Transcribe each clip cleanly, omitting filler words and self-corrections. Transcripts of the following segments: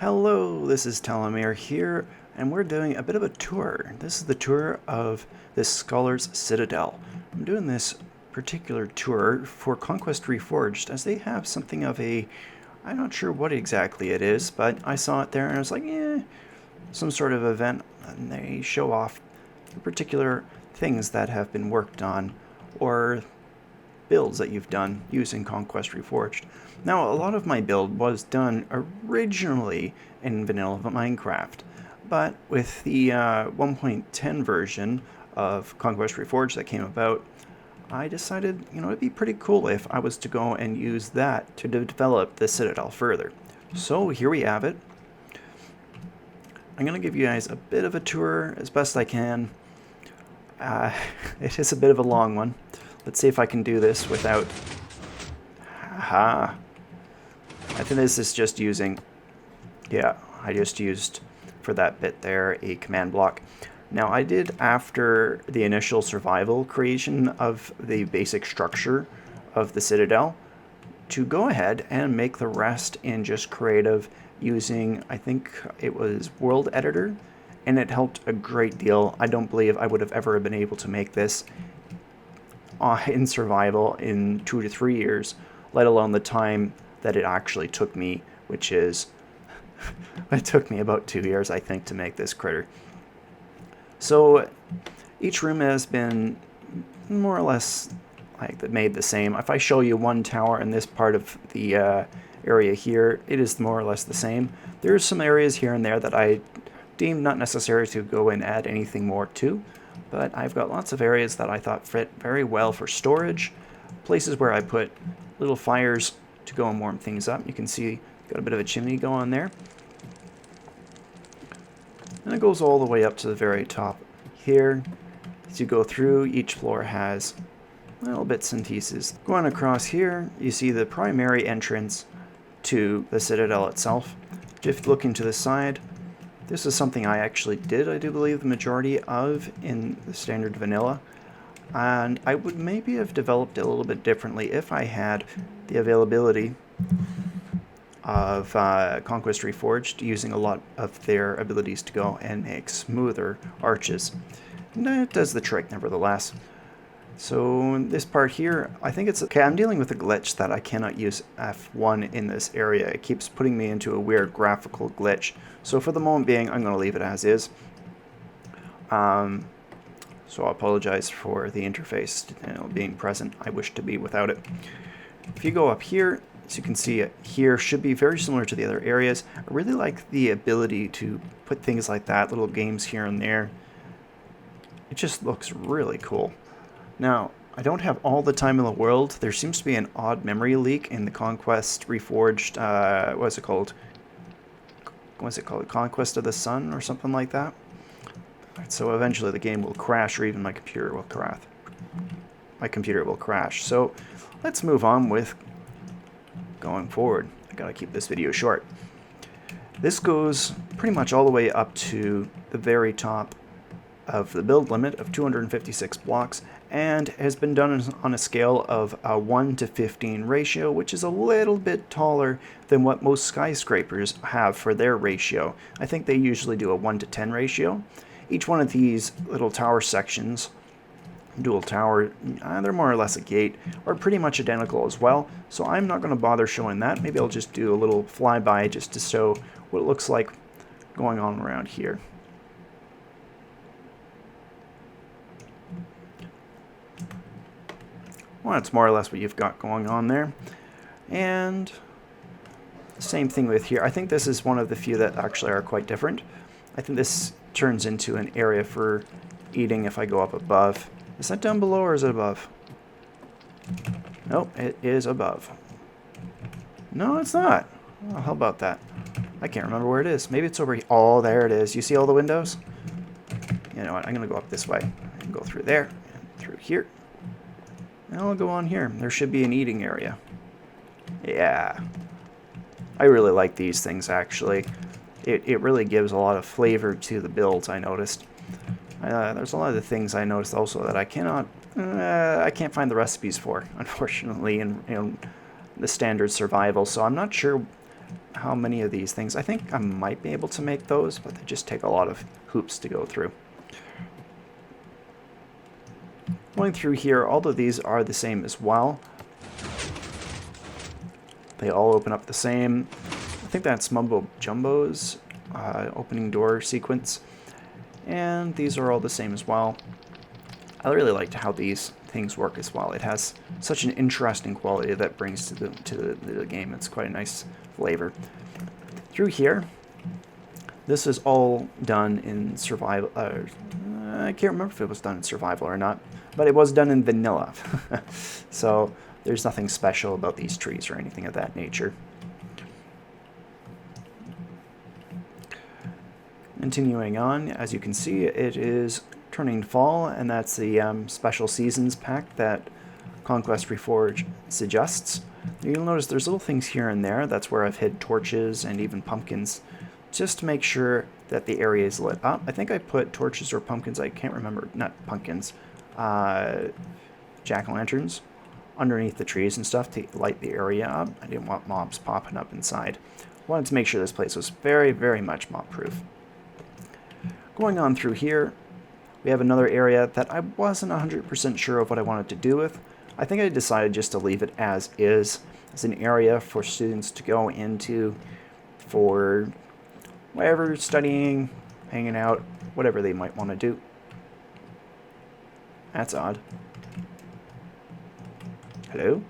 Hello, this is Telomere here, and we're doing a bit of a tour. This is the tour of this Scholar's Citadel. I'm doing this particular tour for Conquest Reforged, as they have something of a, I'm not sure what exactly it is, but I saw it there and I was like, some sort of event, and they show off the particular things that have been worked on, or builds that you've done using Conquest Reforged. Now, a lot of my build was done originally in vanilla Minecraft, but with the 1.10 version of Conquest Reforged that came about, I decided, it'd be pretty cool if I was to go and use that to develop the Citadel further. So here we have it. I'm going to give you guys a bit of a tour as best I can. It is a bit of a long one. Let's see if I can do this without... Aha! I think this is just using... Yeah, I just used, for that bit there, a command block. Now, I did, after the initial survival creation of the basic structure of the Citadel, to go ahead and make the rest in just creative using, I think it was World Editor, and it helped a great deal. I don't believe I would have ever been able to make this in survival in 2 to 3 years, let alone the time that it actually took me, which is, it took me about 2 years, I think, to make this critter. So each room has been more or less made the same. If I show you one tower in this part of the area here, it is more or less the same. There's some areas here and there that I deemed not necessary to go and add anything more to, but I've got lots of areas that I thought fit very well for storage, places where I put little fires to go and warm things up. You can see got a bit of a chimney going there. And it goes all the way up to the very top here. As you go through, each floor has little bits and pieces. Going across here, you see the primary entrance to the Citadel itself. Just looking to the side, this is something I actually did, I do believe, the majority of in the standard vanilla. And I would maybe have developed it a little bit differently if I had the availability of Conquest Reforged, using a lot of their abilities to go and make smoother arches. And it does the trick, nevertheless. So this part here, I think it's okay. I'm dealing with a glitch that I cannot use F1 in this area. It keeps putting me into a weird graphical glitch. So for the moment being, I'm going to leave it as is. So I apologize for the interface being present. I wish to be without it. If you go up here, as you can see, here should be very similar to the other areas. I really like the ability to put things like that, little games here and there. It just looks really cool. Now, I don't have all the time in the world. There seems to be an odd memory leak in the Conquest Reforged, what's it called? Conquest of the Sun or something like that. So eventually the game will crash, or even my computer will crash. So let's move on with going forward. I gotta keep this video short. This goes pretty much all the way up to the very top of the build limit of 256 blocks, and has been done on a scale of a 1 to 15 ratio, which is a little bit taller than what most skyscrapers have for their ratio. I think they usually do a 1 to 10 ratio. Each one of these little tower sections, dual tower, they're more or less a gate, are pretty much identical as well, so I'm not going to bother showing that. Maybe I'll just do a little flyby just to show what it looks like going on around here. Well, that's more or less what you've got going on there. And same thing with here. I think this is one of the few that actually are quite different. I think this turns into an area for eating if I go up above. Is that down below or is it above? Nope, it is above. No, it's not. Oh, how about that? I can't remember where it is. Maybe it's over here. Oh, there it is. You see all the windows? You know what? I'm going to go up this way and go through there and through here. And I'll go on here. There should be an eating area. Yeah. I really like these things, actually. It really gives a lot of flavor to the builds, I noticed. There's a lot of the things I noticed also that I can't find the recipes for, unfortunately, in the standard survival. So I'm not sure how many of these things. I think I might be able to make those, but they just take a lot of hoops to go through. Going through here, all of these are the same as well. They all open up the same. I think that's Mumbo Jumbo's opening door sequence. And these are all the same as well. I really liked how these things work as well. It has such an interesting quality that brings to the game. It's quite a nice flavor. Through here, this is all done in survival. I can't remember if it was done in survival or not, but it was done in vanilla. So there's nothing special about these trees or anything of that nature. Continuing on, as you can see, it is turning fall, and that's the special seasons pack that Conquest Reforged suggests. You'll notice there's little things here and there. That's where I've hid torches and even pumpkins, just to make sure that the area is lit up. I think I put torches or pumpkins, I can't remember, not pumpkins, jack-o'-lanterns underneath the trees and stuff to light the area up. I didn't want mobs popping up inside. I wanted to make sure this place was very, very much mob-proof. Going on through here, we have another area that I wasn't 100% sure of what I wanted to do with. I think I decided just to leave it as is, as an area for students to go into for whatever, studying, hanging out, whatever they might want to do. That's odd. Hello?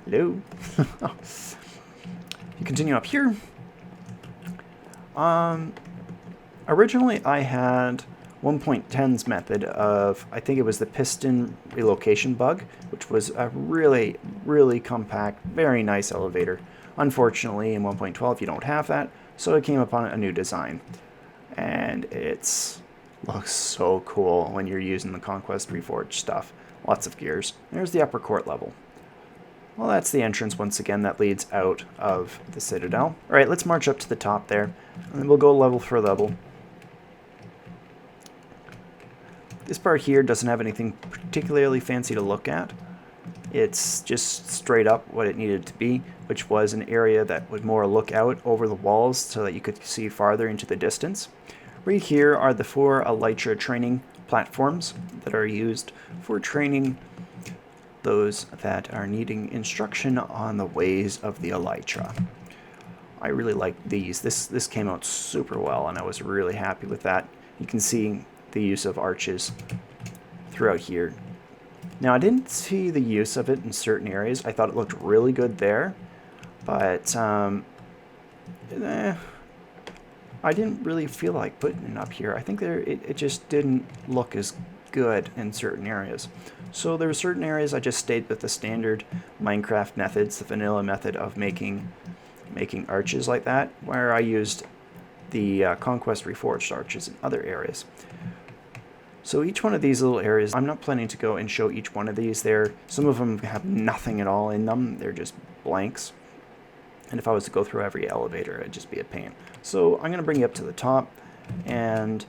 Hello? You continue up here. Originally I had 1.10's method of, I think it was the piston relocation bug, which was a really, really compact, very nice elevator. Unfortunately, in 1.12 you don't have that, so I came upon a new design. And it looks so cool when you're using the Conquest Reforged stuff. Lots of gears. There's the upper court level. Well, that's the entrance once again that leads out of the Citadel. Alright, let's march up to the top there, and then we'll go level for level. This part here doesn't have anything particularly fancy to look at. It's just straight up what it needed to be, which was an area that would more look out over the walls so that you could see farther into the distance. Right here are the 4 Elytra training platforms that are used for training those that are needing instruction on the ways of the Elytra. I really like these. This came out super well, and I was really happy with that. You can see the use of arches throughout here. Now, I didn't see the use of it in certain areas. I thought it looked really good there, but I didn't really feel like putting it up here. I think it just didn't look as good in certain areas. So there were certain areas I just stayed with the standard Minecraft methods, the vanilla method of making arches like that, where I used the Conquest Reforged arches in other areas. So each one of these little areas, I'm not planning to go and show each one of these there. Some of them have nothing at all in them. They're just blanks. And if I was to go through every elevator, it'd just be a pain. So I'm going to bring you up to the top. And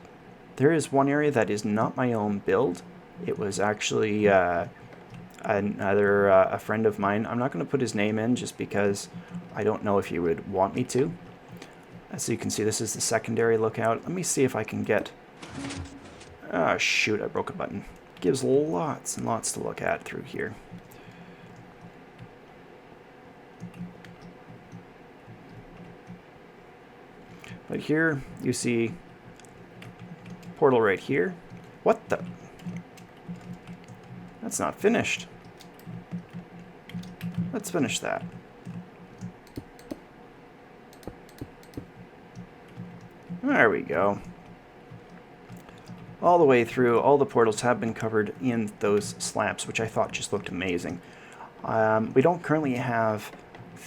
there is one area that is not my own build. It was actually a friend of mine. I'm not going to put his name in just because I don't know if he would want me to. As you can see, this is the secondary lookout. Let me see if I can get... Ah, shoot, I broke a button. Gives lots and lots to look at through here. But here, you see portal right here. What the? That's not finished. Let's finish that. There we go. All the way through, all the portals have been covered in those slabs, which I thought just looked amazing. We don't currently have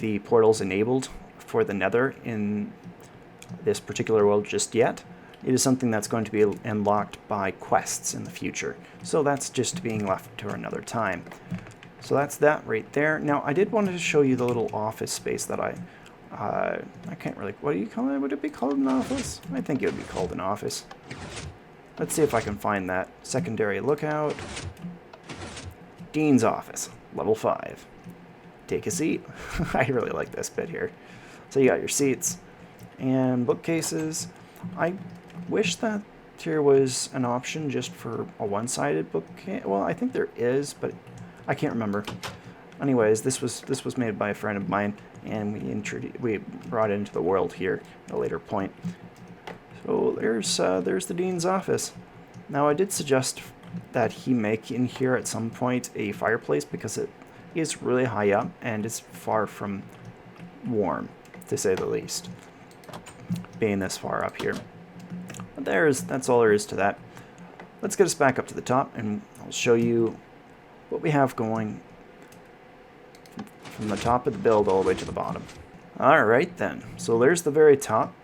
the portals enabled for the Nether in this particular world just yet. It is something that's going to be unlocked by quests in the future. So that's just being left to another time. So that's that right there. Now, I did want to show you the little office space that I can't really, what do you call it? Would it be called an office? I think it would be called an office. Let's see if I can find that secondary lookout. Dean's office, level 5. Take a seat. I really like this bit here. So you got your seats and bookcases. I wish that here was an option just for a one-sided bookcase. Well, I think there is, but I can't remember. Anyways, this was made by a friend of mine, and we brought it into the world here at a later point. So there's the dean's office. Now I did suggest that he make in here at some point a fireplace because it is really high up and it's far from warm, to say the least, being this far up here. But that's all there is to that. Let's get us back up to the top and I'll show you what we have going from the top of the build all the way to the bottom. Alright then, so there's the very top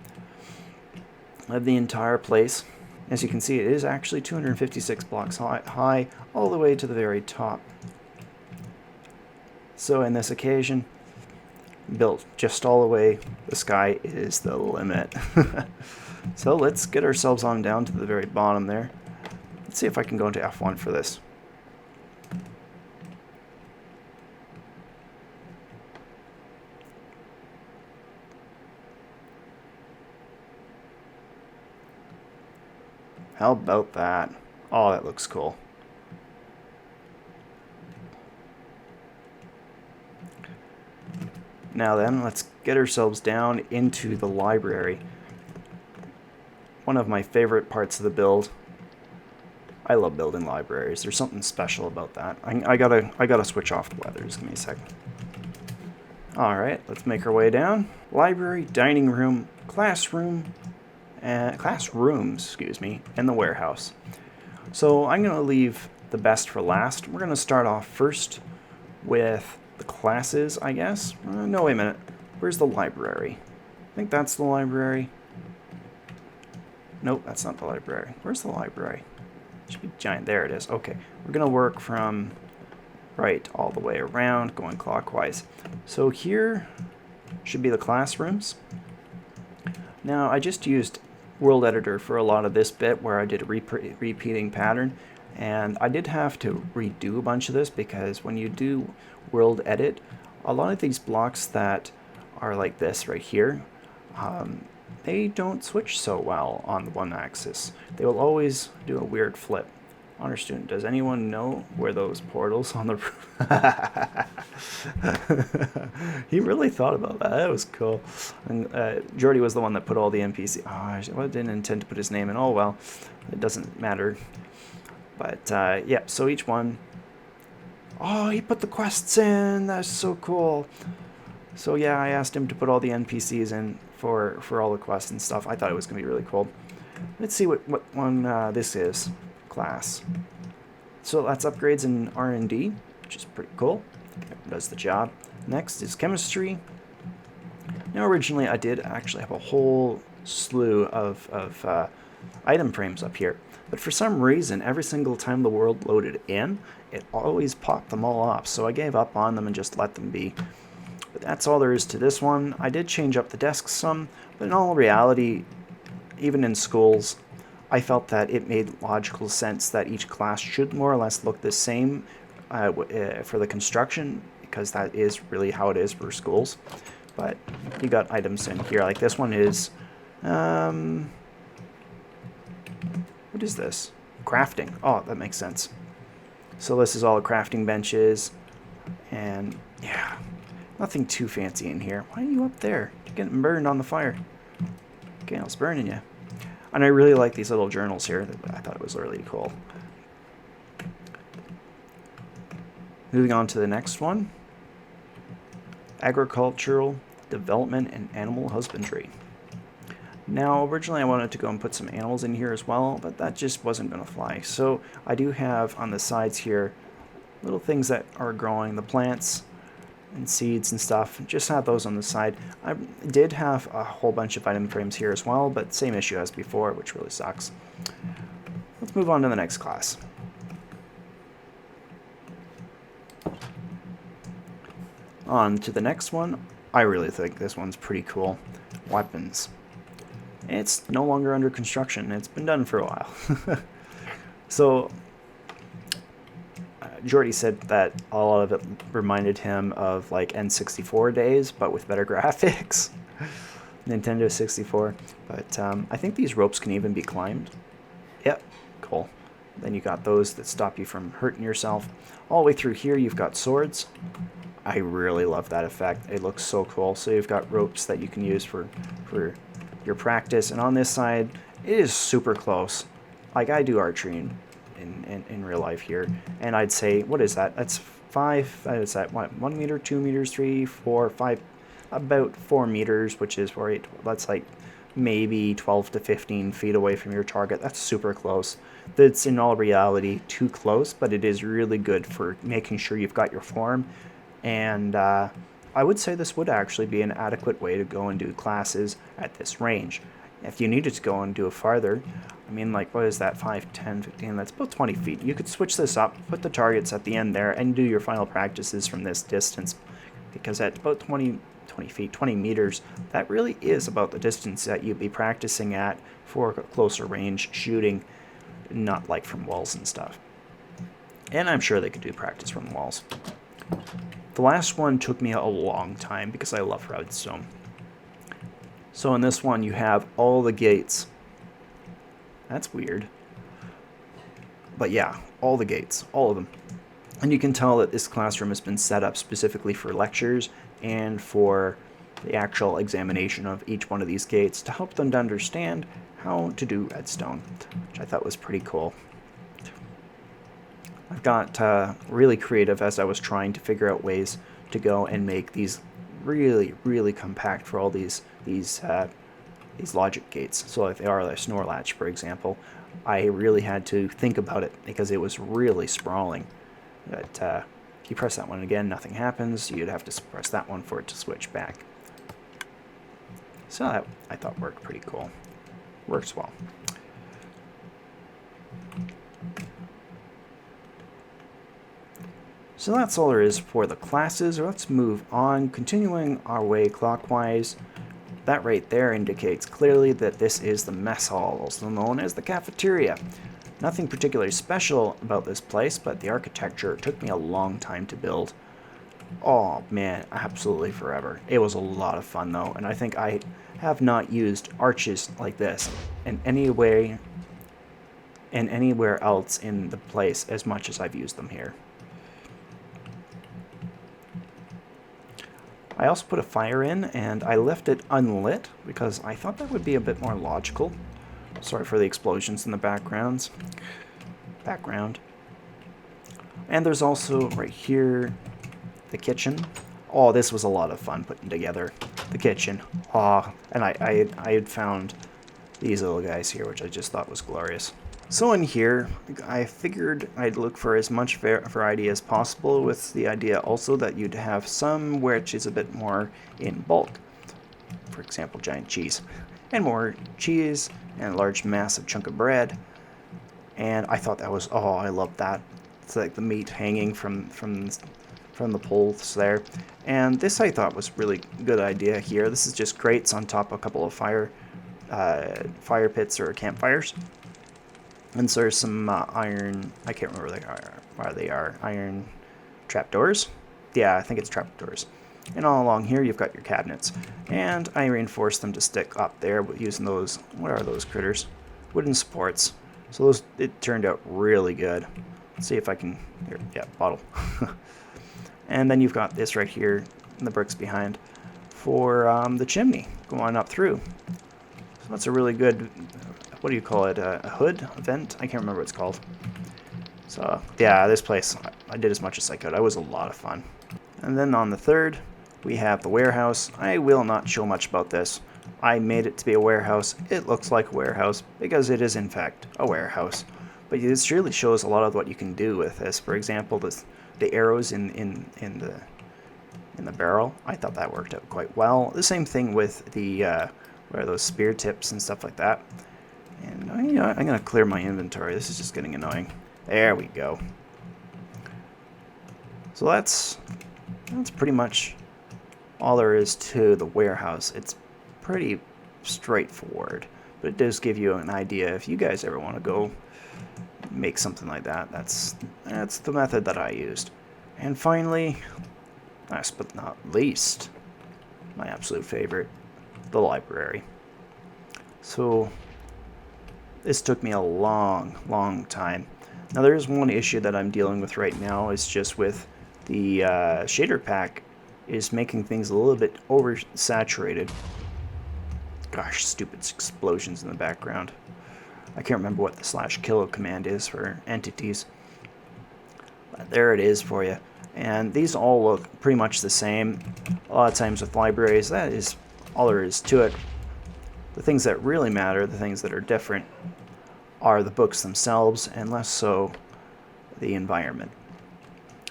of the entire place. As you can see, it is actually 256 blocks high all the way to the very top. So in this occasion, built just all the way, the sky is the limit. So let's get ourselves on down to the very bottom there. Let's see if I can go into F1 for this. How about that? Oh, that looks cool. Now then, let's get ourselves down into the library. One of my favorite parts of the build. I love building libraries. There's something special about that. I gotta switch off the weather. Just give me a second. Alright, let's make our way down. Library, dining room, classrooms, excuse me, and the warehouse. So I'm going to leave the best for last. We're going to start off first with the classes, I guess. No, wait a minute. Where's the library? I think that's the library. Nope, that's not the library. Where's the library? It should be giant. There it is. Okay, we're going to work from right all the way around, going clockwise. So here should be the classrooms. Now, I just used World Editor for a lot of this bit where I did a repeating pattern, and I did have to redo a bunch of this because when you do World Edit, a lot of these blocks that are like this right here, they don't switch so well on the one axis. They will always do a weird flip. Honor student, does anyone know where those portals on the roof? He really thought about that. That was cool. And Jordy was the one that put all the NPC. Oh, I didn't intend to put his name in. Oh well, it doesn't matter. But yeah, so each one. Oh, he put the quests in. That's so cool. So yeah, I asked him to put all the NPCs in for all the quests and stuff. I thought it was gonna be really cool. Let's see what one this is. Class. So that's upgrades in R&D, which is pretty cool. Does the job. Next is chemistry. Now originally I did actually have a whole slew of item frames up here, but for some reason every single time the world loaded in, it always popped them all off, so I gave up on them and just let them be. But that's all there is to this one. I did change up the desks some, but in all reality, even in schools, I felt that it made logical sense that each class should more or less look the same for the construction, because that is really how it is for schools. But you got items in here, like this one is, what is this? Crafting. Oh, that makes sense. So this is all the crafting benches, and yeah, nothing too fancy in here. Why are you up there? You're getting burned on the fire. Okay, I was burning you. And I really like these little journals here. I thought it was really cool. Moving on to the next one. Agricultural Development and Animal Husbandry. Now, originally I wanted to go and put some animals in here as well, but that just wasn't going to fly. So I do have on the sides here little things that are growing, the plants and seeds and stuff. Just have those on the side. I did have a whole bunch of item frames here as well, but same issue as before, which really sucks. Let's move on to the next class. On to the next one. I really think this one's pretty cool. Weapons. It's no longer under construction. It's been done for a while. So Jordy said that a lot of it reminded him of like N64 days, but with better graphics. Nintendo 64. But I think these ropes can even be climbed. Yep, cool. Then you got those that stop you from hurting yourself. All the way through here, you've got swords. I really love that effect. It looks so cool. So you've got ropes that you can use for your practice. And on this side, it is super close. Like, I do archery in real life here. And I'd say, what is that? That's 5, is that what, 1 meter, 2 meters, 3, 4, 5, about 4 meters, which is right, that's like maybe 12 to 15 feet away from your target. That's super close. That's in all reality too close, but it is really good for making sure you've got your form. And I would say this would actually be an adequate way to go and do classes at this range. If you needed to go and do it farther, I mean, like, what is that, 5, 10, 15, that's about 20 feet. You could switch this up, put the targets at the end there, and do your final practices from this distance. Because at about 20 feet, 20 meters, that really is about the distance that you'd be practicing at for closer range shooting, not like from walls and stuff. And I'm sure they could do practice from walls. The last one took me a long time because I love redstone. So in this one, you have all the gates. That's weird. But yeah, all the gates, all of them. And you can tell that this classroom has been set up specifically for lectures and for the actual examination of each one of these gates to help them to understand how to do redstone, which I thought was pretty cool. I've got really creative as I was trying to figure out ways to go and make these really, really compact for all these logic gates. So if they are a snore latch, for example, I really had to think about it because it was really sprawling. But if you press that one again, nothing happens. You'd have to press that one for it to switch back. So that, I thought, worked pretty cool. Works well. So that's all there is for the classes. Let's move on, continuing our way clockwise. That right there indicates clearly that this is the mess hall, also known as the cafeteria. Nothing particularly special about this place, but the architecture took me a long time to build. Oh man, absolutely forever. It was a lot of fun though, and I think I have not used arches like this in any way and anywhere else in the place as much as I've used them here. I also put a fire in, and I left it unlit because I thought that would be a bit more logical. Sorry for the explosions in the background. And there's also right here the kitchen. Oh, this was a lot of fun putting together the kitchen. Oh, and I had found these little guys here, which I just thought was glorious. So in here, I figured I'd look for as much variety as possible, with the idea also that you'd have some which is a bit more in bulk. For example, giant cheese. And more cheese, and a large massive chunk of bread. And I thought that was, oh, I love that. It's like the meat hanging from the poles there. And this I thought was really good idea here. This is just grates on top of a couple of fire pits or campfires. And so there's some iron, I can't remember where they are, iron trapdoors? Yeah, I think it's trapdoors. And all along here you've got your cabinets. And I reinforced them to stick up there using those, what are those critters? Wooden supports. So those, it turned out really good. Let's see if I can, here, yeah, bottle. And then you've got this right here, and the bricks behind, for the chimney going up through. So that's a really good, what do you call it, a hood, a vent? I can't remember what it's called. So yeah, this place, I did as much as I could. It was a lot of fun. And then on the third, we have the warehouse. I will not show much about this. I made it to be a warehouse. It looks like a warehouse because it is in fact a warehouse. But this really shows a lot of what you can do with this. For example, the arrows in the barrel. I thought that worked out quite well. The same thing with the where are those spear tips and stuff like that. And you know, I'm gonna clear my inventory. This is just getting annoying. There we go. So that's pretty much all there is to the warehouse. It's pretty straightforward, but it does give you an idea if you guys ever want to go make something like that. That's the method that I used. And finally, last but not least, my absolute favorite, the library. So this took me a long time. Now there's one issue that I'm dealing with right now, is just with the shader pack is making things a little bit oversaturated. Gosh, stupid explosions in the background. I can't remember what the /kill command is for entities. But there it is for you. And these all look pretty much the same. A lot of times with libraries, that is all there is to it. The things that really matter, the things that are different, are the books themselves, and less so the environment.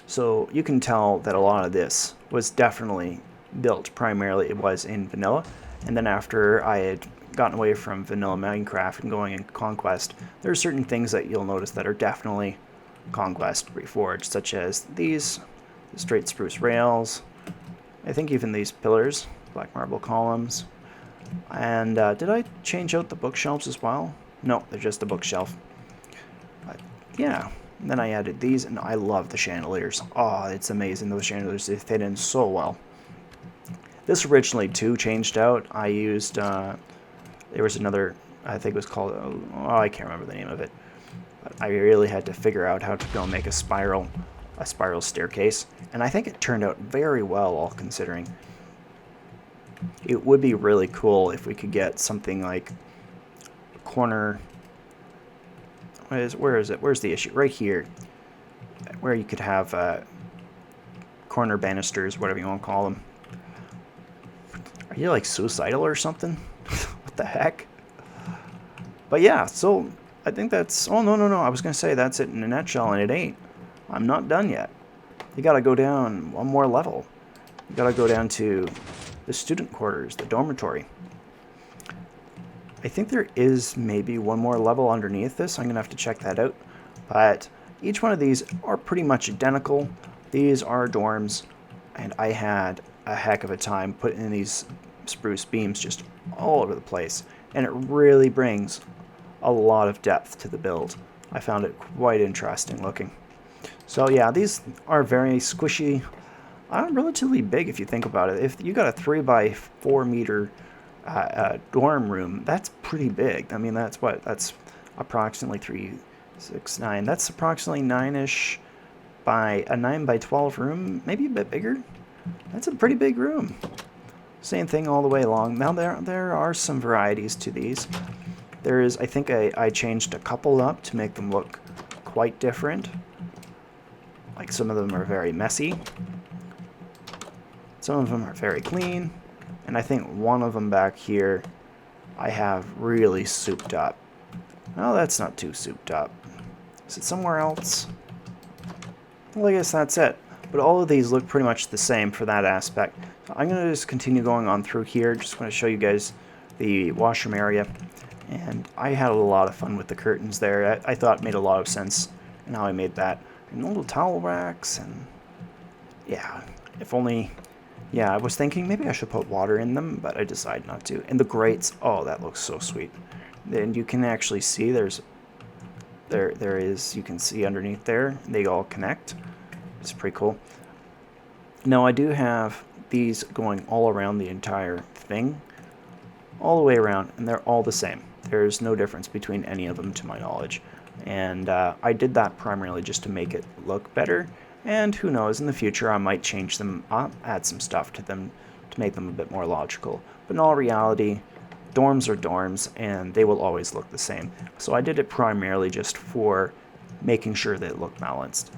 So you can tell that a lot of this was definitely built primarily, it was in vanilla, and then after I had gotten away from vanilla Minecraft and going in Conquest, there are certain things that you'll notice that are definitely Conquest Reforged, such as these, the straight spruce rails, I think even these pillars, black marble columns, and did I change out the bookshelves as well? No, they're just a bookshelf. But yeah, and then I added these, and I love the chandeliers. Oh, it's amazing, those chandeliers, they fit in so well. This originally too changed out. I used, there was another, I think it was called, oh, I can't remember the name of it. But I really had to figure out how to go make a spiral staircase, and I think it turned out very well, all considering. It would be really cool if we could get something like a corner. Where is it? Where's the issue? Right here, where you could have corner banisters, whatever you want to call them. Are you like suicidal or something? What the heck? But yeah, so I think that's... Oh, no. I was going to say that's it in a nutshell, and it ain't. I'm not done yet. You got to go down one more level. You got to go down to the student quarters, the dormitory. I think there is maybe one more level underneath this. I'm going to have to check that out. But each one of these are pretty much identical. These are dorms, and I had a heck of a time putting in these spruce beams just all over the place. And it really brings a lot of depth to the build. I found it quite interesting looking. So yeah, these are very squishy, relatively big if you think about it. If you got a 3 by 4 meter dorm room, that's pretty big. I mean, that's approximately 3, 6, 9. That's approximately 9-ish by a 9 by 12 room, maybe a bit bigger. That's a pretty big room. Same thing all the way along. Now there are some varieties to these. There is, I think I changed a couple up to make them look quite different. Like some of them are very messy. Some of them are very clean. And I think one of them back here I have really souped up. Well, that's not too souped up. Is it somewhere else? Well, I guess that's it. But all of these look pretty much the same for that aspect. So I'm going to just continue going on through here. Just want to show you guys the washroom area. And I had a lot of fun with the curtains there. I thought it made a lot of sense in how I made that. And little towel racks, and yeah, if only... Yeah, I was thinking maybe I should put water in them, but I decided not to. And the grates, oh, that looks so sweet. And you can actually see there is, you can see underneath there, they all connect. It's pretty cool. Now I do have these going all around the entire thing, all the way around, and they're all the same. There's no difference between any of them to my knowledge. And I did that primarily just to make it look better. And who knows, in the future I might change them up, add some stuff to them to make them a bit more logical. But in all reality, dorms are dorms, and they will always look the same. So I did it primarily just for making sure that it looked balanced.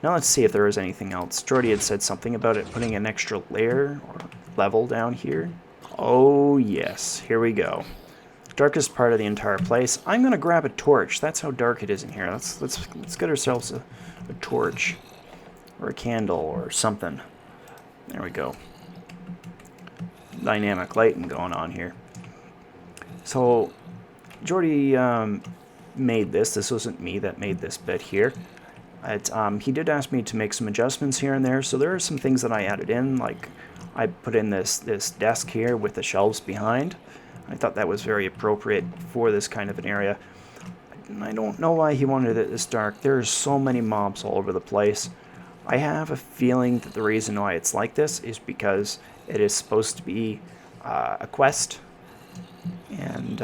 Now let's see if there is anything else. Jordy had said something about it putting an extra layer or level down here. Oh yes, here we go. Darkest part of the entire place. I'm gonna grab a torch. That's how dark it is in here. Let's get ourselves a torch or a candle or something. There we go. Dynamic lighting going on here. So Jordy made this. This wasn't me that made this bit here. He did ask me to make some adjustments here and there. So there are some things that I added in, like I put in this desk here with the shelves behind. I thought that was very appropriate for this kind of an area. I don't know why he wanted it this dark. There's so many mobs all over the place. I have a feeling that the reason why it's like this is because it is supposed to be a quest, and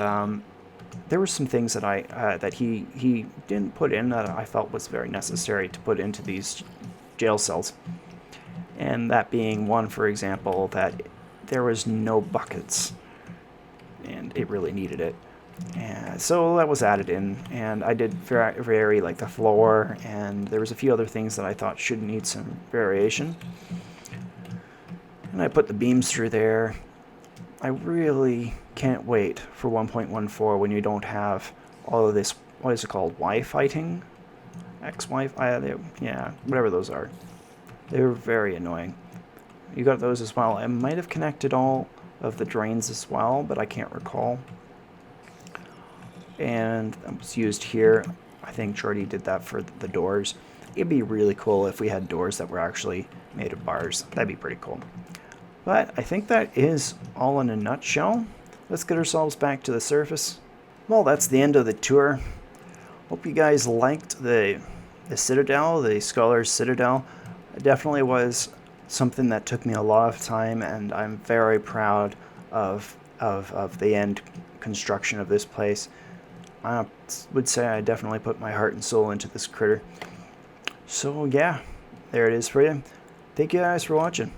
there were some things that that he didn't put in that I felt was very necessary to put into these jail cells. And that being one, for example, that there was no buckets, and it really needed it. And so that was added in, and I did vary like the floor, and there was a few other things that I thought should need some variation. And I put the beams through there. I really can't wait for 1.14 when you don't have all of this, what is it called, Y-fighting? X-Y, yeah, whatever those are. They're very annoying. You got those as well. I might have connected all of the drains as well, but I can't recall. And that was used here. I think Jordy did that for the doors. It'd be really cool if we had doors that were actually made of bars. That'd be pretty cool. But I think that is all in a nutshell. Let's get ourselves back to the surface. Well, that's the end of the tour. Hope you guys liked the Citadel, the Scholar's Citadel. It definitely was something that took me a lot of time, and I'm very proud of the end construction of this place. I would say I definitely put my heart and soul into this critter. So yeah, there it is for you. Thank you guys for watching.